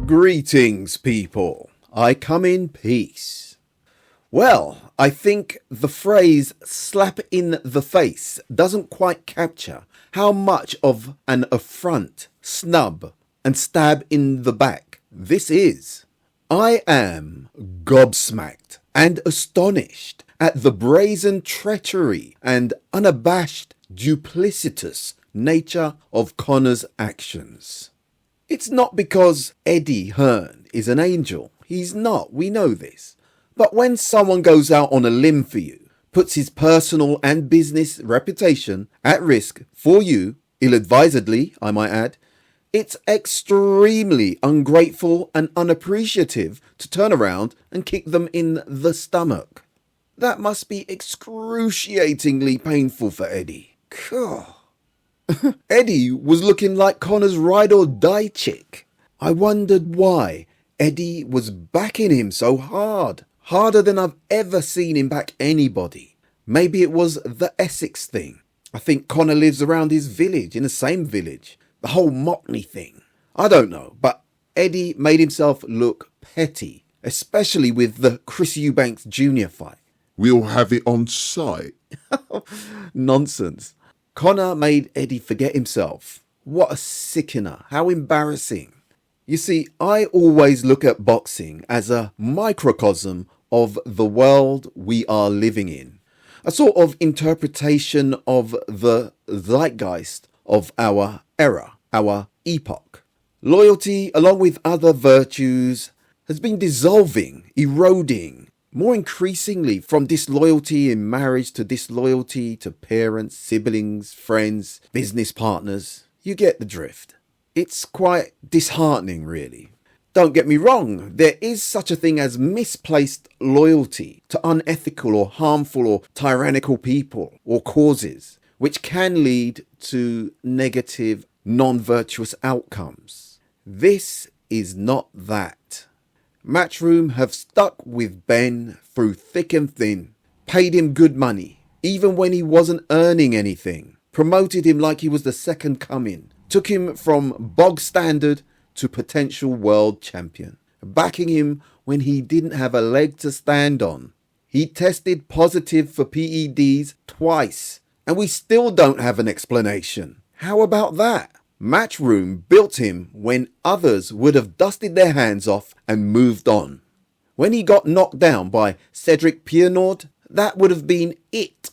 Greetings, people. I come in peace. Well, I think the phrase slap in the face doesn't quite capture how much of an affront, snub, and stab in the back this is. I am gobsmacked and astonished at the brazen treachery and unabashed duplicitous nature of Conor's actions. It's not because Eddie Hearn is an angel. He's not, we know this. But when someone goes out on a limb for you, puts his personal and business reputation at risk for you, ill-advisedly, I might add, it's extremely ungrateful and unappreciative to turn around and kick them in the stomach. That must be excruciatingly painful for Eddie. God. Eddie was looking like Conor's ride or die chick. I wondered why Eddie was backing him so hard. Harder than I've ever seen him back anybody. Maybe it was the Essex thing. I think Conor lives around his village, in the same village. The whole Mockney thing. I don't know, but Eddie made himself look petty, especially with the Chris Eubanks Jr. fight. We'll have it on site. Nonsense. Conor made Eddie forget himself. What a sickener. How embarrassing. You see, I always look at boxing as a microcosm of the world we are living in. A sort of interpretation of the zeitgeist of our era, our epoch. Loyalty, along with other virtues, has been dissolving, eroding, more increasingly from disloyalty in marriage to disloyalty to parents, siblings, friends, business partners. You get the drift. It's quite disheartening, really. Don't get me wrong, there is such a thing as misplaced loyalty to unethical or harmful or tyrannical people or causes, which can lead to negative, non-virtuous outcomes. This is not that. Matchroom have stuck with Ben through thick and thin, paid him good money, even when he wasn't earning anything, promoted him like he was the second coming, took him from bog standard to potential world champion, backing him when he didn't have a leg to stand on. He tested positive for PEDs twice, and we still don't have an explanation. How about that? Matchroom built him when others would have dusted their hands off and moved on. When he got knocked down by Cedric Piernaud, that would have been it.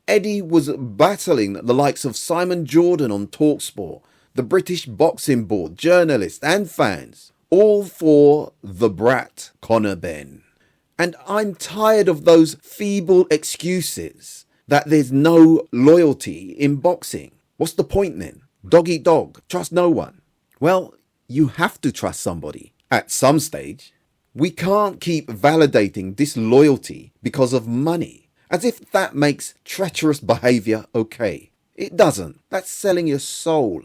Eddie was battling the likes of Simon Jordan on TalkSport, the British Boxing Board, journalists and fans, all for the brat Conor Benn. And I'm tired of those feeble excuses that there's no loyalty in boxing. What's the point then? Dog eat dog, trust no one. Well, you have to trust somebody at some stage. We can't keep validating disloyalty because of money, as if that makes treacherous behaviour okay. It doesn't. That's selling your soul.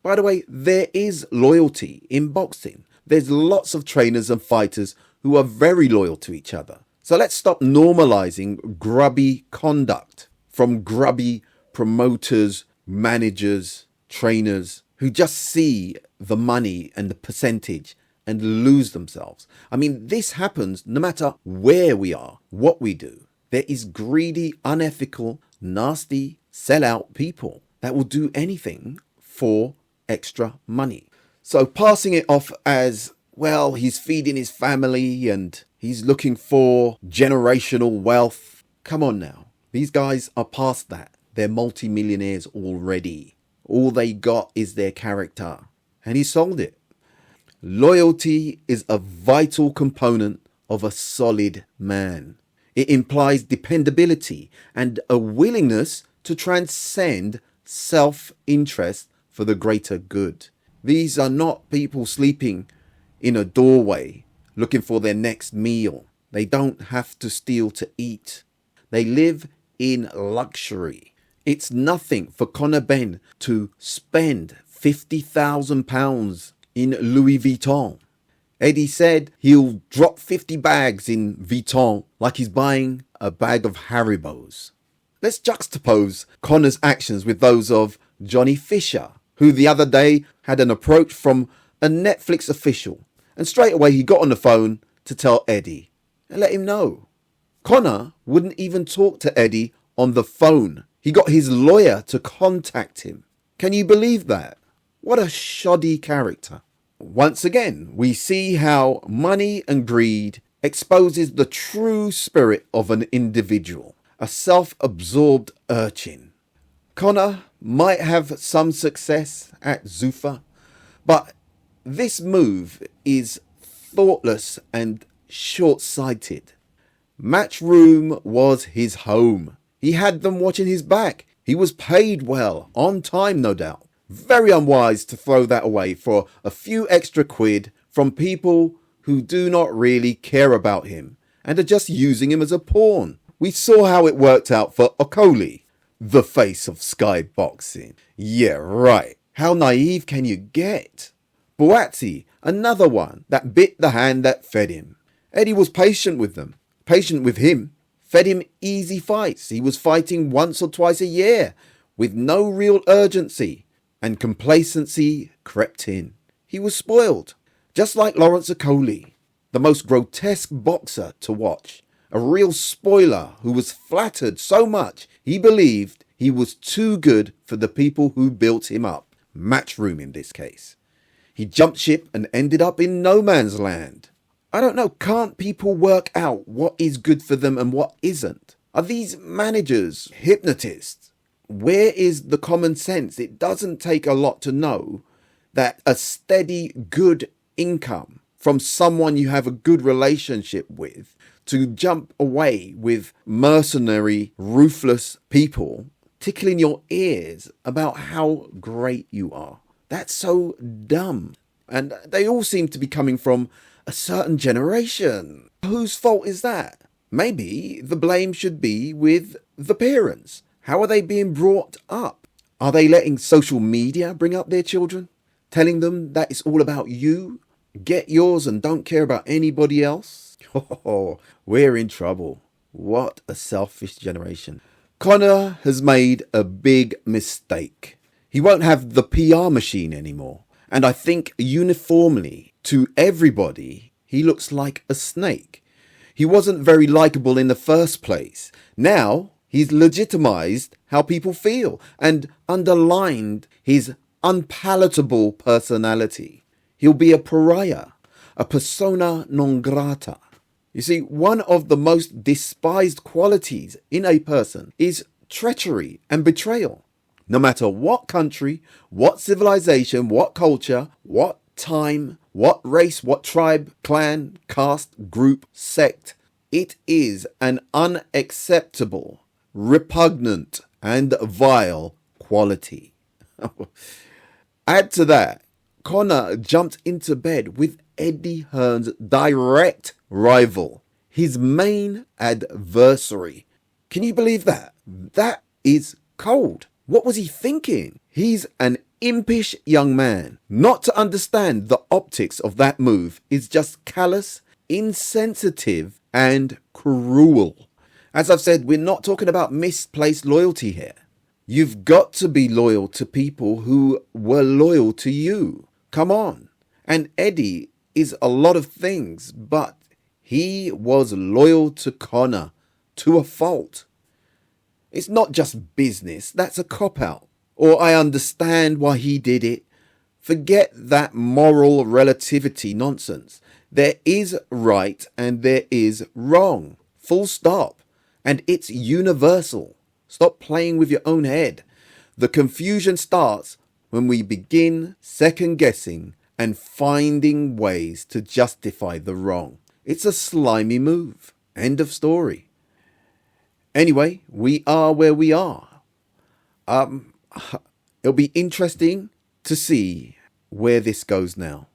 By the way, there is loyalty in boxing. There's lots of trainers and fighters who are very loyal to each other. So let's stop normalising grubby conduct from grubby promoters, managers, trainers who just see the money and the percentage and lose themselves. I mean, this happens no matter where we are, what we do. There is greedy, unethical, nasty, sellout people that will do anything for extra money. So passing it off as, well, he's feeding his family and he's looking for generational wealth. Come on now. These guys are past that. They're multi-millionaires already. All they got is their character. And he sold it. Loyalty is a vital component of a solid man. It implies dependability and a willingness to transcend self-interest for the greater good. These are not people sleeping in a doorway looking for their next meal. They don't have to steal to eat. They live in luxury. It's nothing for Conor Benn to spend £50,000 in Louis Vuitton. Eddie said he'll drop 50 bags in Vuitton like he's buying a bag of Haribos. Let's juxtapose Conor's actions with those of Johnny Fisher, who the other day had an approach from a Netflix official And straight away he got on the phone to tell Eddie and let him know. Conor wouldn't even talk to Eddie on the phone. He got his lawyer to contact him. Can you believe that? What a shoddy character. Once again, we see how money and greed exposes the true spirit of an individual, a self-absorbed urchin. Conor might have some success at Zuffa, but this move is thoughtless and short-sighted. Matchroom was his home. He had them watching his back. He was paid well, on time no doubt. Very unwise to throw that away for a few extra quid from people who do not really care about him and are just using him as a pawn. We saw how it worked out for Okoli, the face of Sky Boxing. Yeah, right. How naive can you get? Buatsi, another one that bit the hand that fed him. Eddie was patient with them, patient with him, fed him easy fights. He was fighting once or twice a year with no real urgency, and complacency crept in. He was spoiled, just like Lawrence Okoli, the most grotesque boxer to watch. A real spoiler who was flattered so much he believed he was too good for the people who built him up. Matchroom in this case. He jumped ship and ended up in no man's land. I don't know, can't people work out what is good for them and what isn't? Are these managers hypnotists? Where is the common sense? It doesn't take a lot to know that a steady, good income from someone you have a good relationship with to jump away with mercenary, ruthless people tickling your ears about how great you are. That's so dumb. And they all seem to be coming from a certain generation. Whose fault is that? Maybe the blame should be with the parents. How are they being brought up? Are they letting social media bring up their children? Telling them that it's all about you? Get yours and don't care about anybody else? Oh, we're in trouble. What a selfish generation. Conor has made a big mistake. He won't have the PR machine anymore. And I think uniformly to everybody, he looks like a snake. He wasn't very likable in the first place. Now, he's legitimized how people feel and underlined his unpalatable personality. He'll be a pariah, a persona non grata. You see, one of the most despised qualities in a person is treachery and betrayal. No matter what country, what civilization, what culture, what time, what race, what tribe, clan, caste, group, sect, it is an unacceptable, repugnant, and vile quality. Add to that, Conor jumped into bed with Eddie Hearn's direct rival, his main adversary. Can you believe that? That is cold. What was he thinking? He's an impish young man. Not to understand the optics of that move is just callous, insensitive, and cruel. As I've said, we're not talking about misplaced loyalty here. You've got to be loyal to people who were loyal to you. Come on. And Eddie is a lot of things, but he was loyal to Conor to a fault. It's not just business. That's a cop-out. Or I understand why he did it. Forget that moral relativity nonsense. There is right and there is wrong. Full stop. And it's universal. Stop playing with your own head. The confusion starts when we begin second-guessing and finding ways to justify the wrong. It's a slimy move. End of story. Anyway, we are where we are. It'll be interesting to see where this goes now.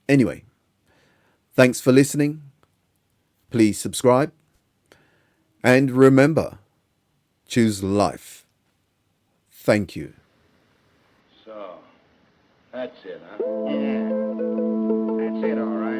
Anyway, thanks for listening. Please subscribe. And remember, choose life. Thank you. So, that's it, huh? Yeah, that's it, all right.